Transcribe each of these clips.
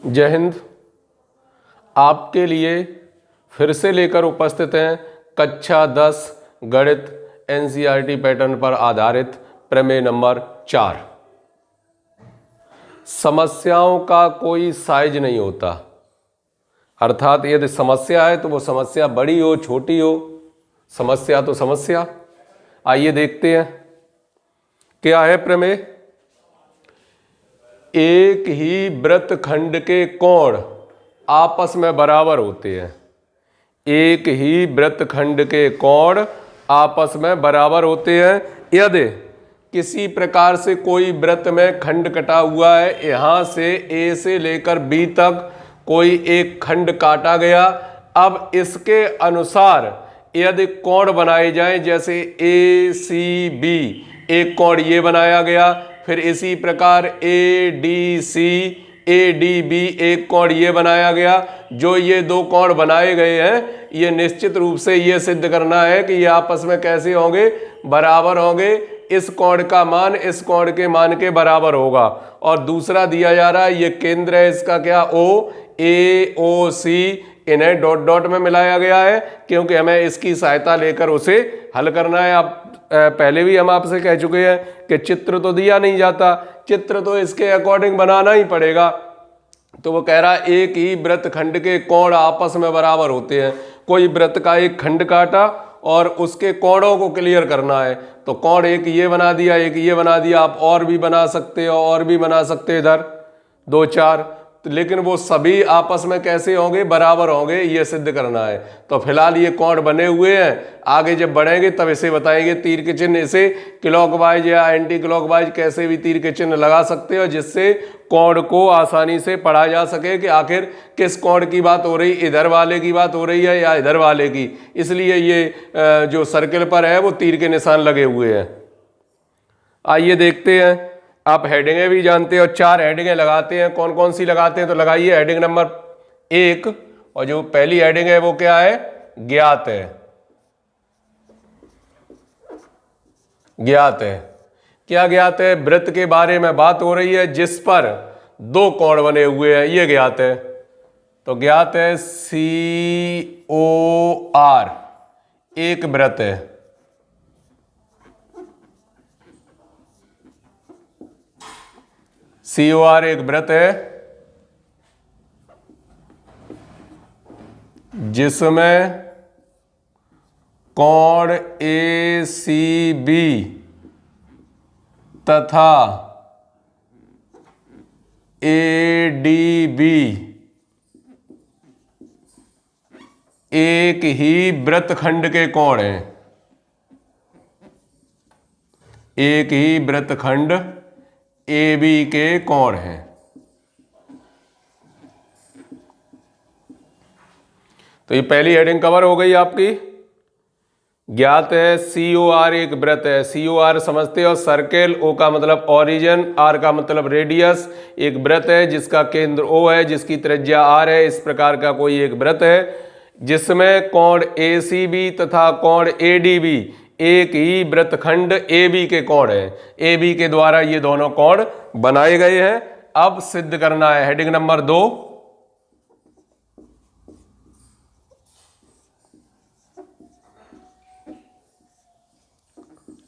जय हिंद। आपके लिए फिर से लेकर उपस्थित हैं कक्षा 10 गणित एनसीईआरटी पैटर्न पर आधारित प्रमेय नंबर 4। समस्याओं का कोई साइज नहीं होता, अर्थात यदि समस्या है तो वो समस्या बड़ी हो छोटी हो, समस्या तो समस्या। आइए देखते हैं क्या है प्रमेय। एक ही वृत्तखंड के कोण आपस में बराबर होते हैं। एक ही वृत्तखंड के कोण आपस में बराबर होते हैं यदि किसी प्रकार से कोई वृत्त में खंड कटा हुआ है, यहाँ से ए से लेकर बी तक कोई एक खंड काटा गया। अब इसके अनुसार यदि कोण बनाए जाएं, जैसे ए सी बी, एक कोण ये बनाया गया, फिर इसी प्रकार A D C, A D B, एक कोण ये बनाया गया। जो ये दो कोण बनाए गए हैं, ये निश्चित रूप से ये सिद्ध करना है कि ये आपस में कैसे होंगे, बराबर होंगे। इस कोण का मान इस कोण के मान के बराबर होगा। और दूसरा दिया जा रहा है, ये केंद्र है इसका, क्या, ओ, ए ओ सी, इन्हें डॉट डॉट में मिलाया गया है क्योंकि हमें इसकी सहायता लेकर उसे हल करना है। आप पहले भी हम आपसे कह चुके हैं कि चित्र तो दिया नहीं जाता, चित्र तो इसके अकॉर्डिंग बनाना ही पड़ेगा। तो वो कह रहा है एक ही वृत्तखंड के कोण आपस में बराबर होते हैं। कोई वृत्त का एक खंड काटा और उसके कोणों को क्लियर करना है, तो कोण एक ये बना दिया, एक ये बना दिया। आप और भी बना सकते हो, और भी बना सकते हो, इधर 2 4, लेकिन वो सभी आपस में कैसे होंगे, बराबर होंगे, ये सिद्ध करना है। तो फिलहाल ये कोण बने हुए हैं, आगे जब बढ़ेंगे तब इसे बताएंगे। तीर के चिन्ह इसे क्लॉकवाइज या एंटी क्लॉकवाइज कैसे भी तीर के चिन्ह लगा सकते हो, जिससे कोण को आसानी से पढ़ा जा सके कि आखिर किस कोण की बात हो रही, इधर वाले की बात हो रही है या इधर वाले की। इसलिए ये जो सर्किल पर है वो तीर के निशान लगे हुए हैं। आइए देखते हैं। आप हेडिंगें भी जानते हो, 4 हेडिंगें लगाते हैं। कौन कौन सी लगाते हैं, तो लगाइए हेडिंग नंबर 1। और जो पहली हेडिंग है वो क्या है, ज्ञात है। ज्ञात है, क्या ज्ञात है, वृत्त के बारे में बात हो रही है जिस पर 2 कोण बने हुए हैं, ये ज्ञात है। तो ज्ञात है COR, एक वृत्त है। COR एक वृत्त है जिसमें कोण ACB तथा ADB एक ही वृत्तखंड के कोण हैं। एक ही वृत्तखंड AB के कोण हैं। तो ये पहली हेडिंग कवर हो गई आपकी। ज्ञात है COR एक वृत्त है। COR समझते हो, सर्किल, O का मतलब ओरिजिन, R का मतलब रेडियस। एक वृत्त है जिसका केंद्र O है, जिसकी त्रिज्या R है। इस प्रकार का कोई एक वृत्त है जिसमें कोण ACB तथा कोण ADB एक ही वृत्तखंड AB के कोण है। AB के द्वारा ये दोनों कोण बनाए गए हैं। अब सिद्ध करना है। हेडिंग नंबर 2,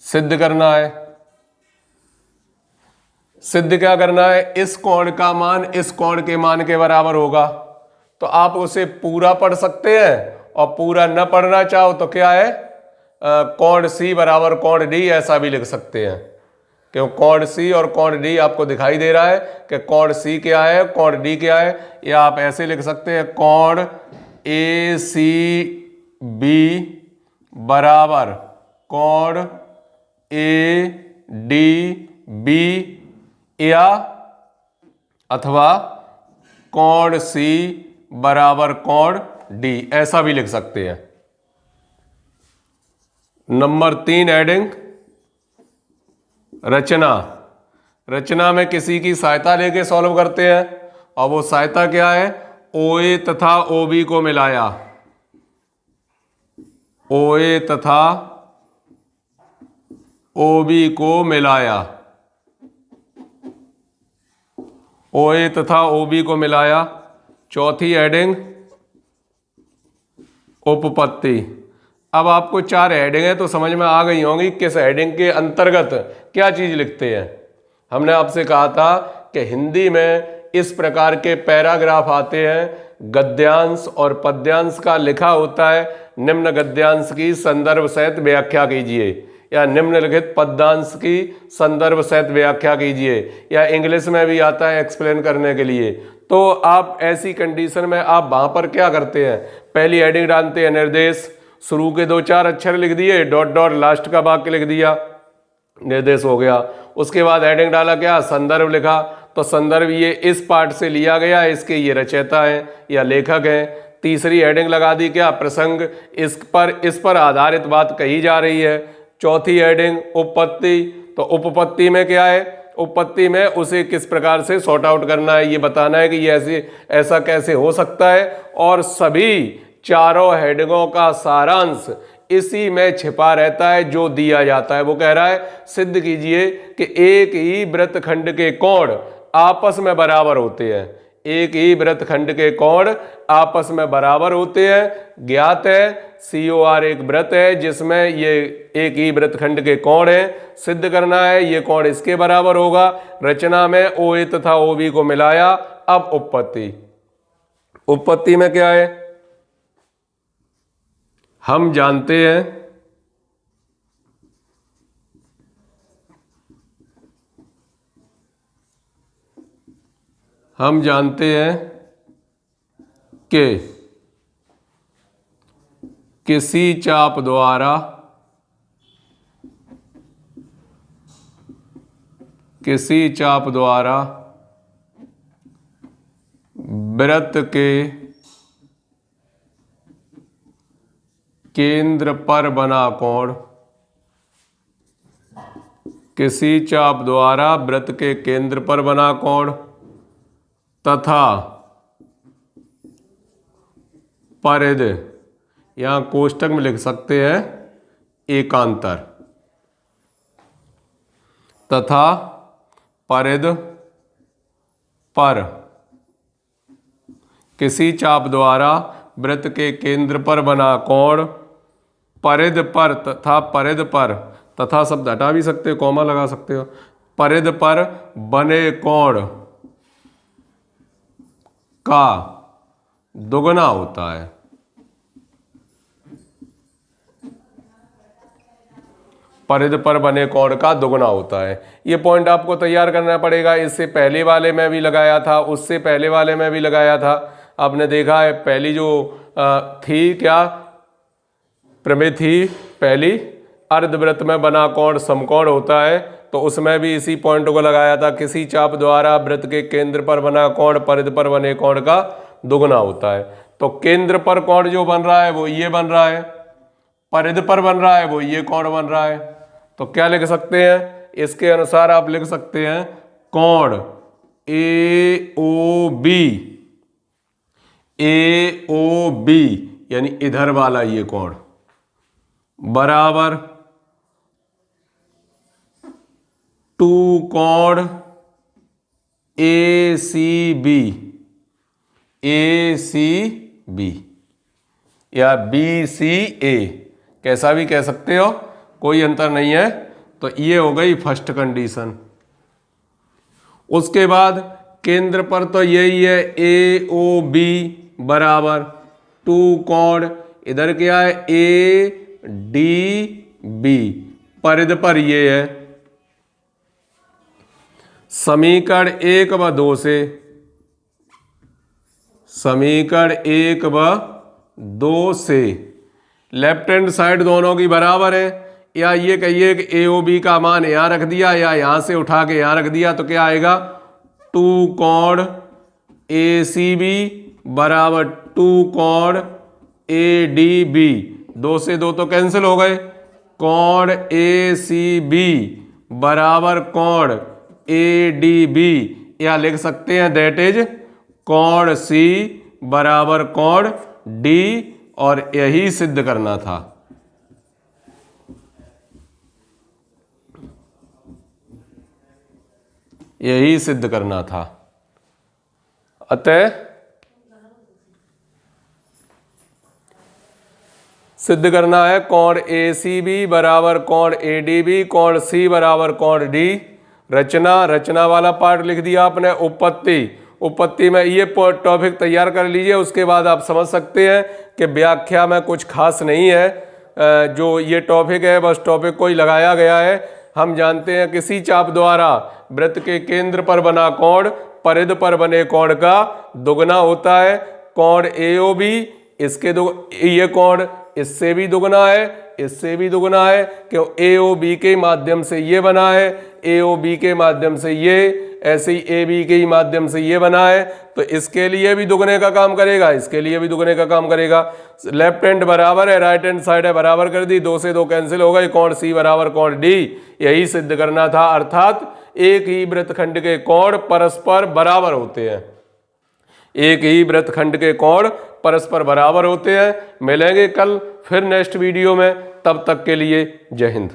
सिद्ध करना है। सिद्ध क्या करना है, इस कोण का मान इस कोण के मान के बराबर होगा। तो आप उसे पूरा पढ़ सकते हैं, और पूरा न पढ़ना चाहो तो क्या है, कोण C बराबर कोण D, ऐसा भी लिख सकते हैं। क्यों, कोण C और कोण D आपको दिखाई दे रहा है कि कोण C क्या है, कोण D क्या है। या आप ऐसे लिख सकते हैं, कोण ACB बराबर कोण ADB, या अथवा कोण C बराबर कोण D, ऐसा भी लिख सकते हैं। नंबर 3 हेडिंग, रचना। रचना में किसी की सहायता लेके सॉल्व करते हैं, और वो सहायता क्या है, OA तथा OB को मिलाया। OA तथा OB को मिलाया। ओ ए तथा ओ बी को मिलाया, चौथी हेडिंग उपपत्ति। अब आपको 4 हेडिंग है तो समझ में आ गई होंगी किस हेडिंग के अंतर्गत क्या चीज लिखते हैं। हमने आपसे कहा था कि हिंदी में इस प्रकार के पैराग्राफ आते हैं, गद्यांश और पद्यांश का लिखा होता है, निम्न गद्यांश की संदर्भ सहित व्याख्या कीजिए, या निम्नलिखित पद्यांश की संदर्भ सहित व्याख्या कीजिए, या इंग्लिश में भी आता है एक्सप्लेन करने के लिए। तो आप ऐसी कंडीशन में आप वहां पर क्या करते हैं, पहली हेडिंग डालते हैं निर्देश, शुरू के 2-4 अक्षर लिख दिए, डॉट डॉट लास्ट का वाक्य लिख दिया, निर्देश हो गया। उसके बाद हेडिंग डाला क्या, संदर्भ लिखा, तो संदर्भ ये इस पाठ से लिया गया, इसके ये रचयिता है या लेखक है। तीसरी हेडिंग लगा दी क्या, प्रसंग, इस पर आधारित बात कही जा रही है। चौथी हेडिंग उपपत्ति, तो उपपत्ति में क्या है, उपपत्ति में उसे किस प्रकार से सॉर्ट आउट करना है, ये बताना है कि ये ऐसा कैसे हो सकता है। और सभी चारों हेडिंगों का सारांश इसी में छिपा रहता है जो दिया जाता है। वो कह रहा है सिद्ध कीजिए कि एक ही वृत्तखंड के कोण आपस में बराबर होते हैं, एक ही वृत्तखंड के कोण आपस में बराबर होते हैं। ज्ञात है COR एक वृत्त है जिसमें ये एक ही वृत्तखंड के कोण है, सिद्ध करना है ये कोण इसके बराबर होगा। रचना में OA तथा OB को मिलाया। अब उपपत्ति, उपपत्ति में क्या है, हम जानते हैं कि किसी चाप द्वारा वृत्त के केंद्र पर बना कोण, किसी चाप द्वारा वृत्त के केंद्र पर बना कोण तथा परिध, यहां कोष्टक में लिख सकते हैं एकांतर, तथा परिध पर, किसी चाप द्वारा वृत्त के केंद्र पर बना कोण, परिध पर तथा परिध पर, तथा शब्द हटा भी सकते हो, कॉमा लगा सकते हो, परिध पर बने कोण का दुगना होता है। परिध पर बने कोण का दुगना होता है। ये पॉइंट आपको तैयार करना पड़ेगा। इससे पहले वाले में भी लगाया था, उससे पहले वाले में भी लगाया था। आपने देखा है पहली जो थी क्या प्रमेय थी, पहली अर्धवृत्त में बना कोण समकोण होता है, तो उसमें भी इसी पॉइंट को लगाया था। किसी चाप द्वारा वृत्त के केंद्र पर बना कोण परिध पर बने कोण का दुगना होता है। तो केंद्र पर कोण जो बन रहा है वो ये बन रहा है, परिध पर बन रहा है वो ये कोण बन रहा है। तो क्या लिख सकते हैं, इसके अनुसार आप लिख सकते हैं कोण AOB यानी इधर वाला ये कोण बराबर 2 कोण ACB या BCA, कैसा भी कह सकते हो, कोई अंतर नहीं है। तो ये हो गई फर्स्ट कंडीशन। उसके बाद केंद्र पर तो यही है AOB बराबर 2 कोण, इधर क्या है ADB, परिध पर ये है। समीकरण 1 व 2 से, समीकरण 1 व 2 से लेफ्ट हैंड साइड दोनों की बराबर है, या ये कहिए कि AOB का मान यहां रख दिया या यहां से उठा के यहां रख दिया, तो क्या आएगा 2 कोण ACB बराबर 2 कोण ADB। 2 से 2 तो कैंसिल हो गए, कोण ACB बराबर कोण ADB, या लिख सकते हैं दैट इज कोण C बराबर कोण D, और यही सिद्ध करना था। यही सिद्ध करना था। अतः सिद्ध करना है कोण ACB बराबर कोण ADB, कोण C बराबर कोण D। रचना वाला पार्ट लिख दिया आपने। उपपत्ति में ये टॉपिक तैयार कर लीजिए, उसके बाद आप समझ सकते हैं कि व्याख्या में कुछ खास नहीं है। जो ये टॉपिक है बस टॉपिक को ही लगाया गया है। हम जानते हैं किसी चाप द्वारा वृत्त के केंद्र पर बना कोण परिध पर बने कोण का दुगना होता है। कोण AOB इसके ये कोण इससे भी दुगना है, इससे भी दुगना है, क्यों AOB के माध्यम से ये बना है, AOB के माध्यम से ये, ऐसे ही AB के ही माध्यम से ये बना है, तो इसके लिए भी दुगने का काम करेगा, इसके लिए भी दुगने का काम करेगा। लेफ्ट हैंड बराबर है, राइट हैंड साइड है बराबर कर दी, 2 से 2 कैंसिल हो गए, कोण C बराबर कोण D। यही सिद्ध करना था, अर्थात एक ही वृत्तखंड के कोण परस्पर बराबर होते हैं। एक ही वृत्तखंड के कोण परस्पर बराबर होते हैं। मिलेंगे कल फिर नेक्स्ट वीडियो में, तब तक के लिए जय हिंद।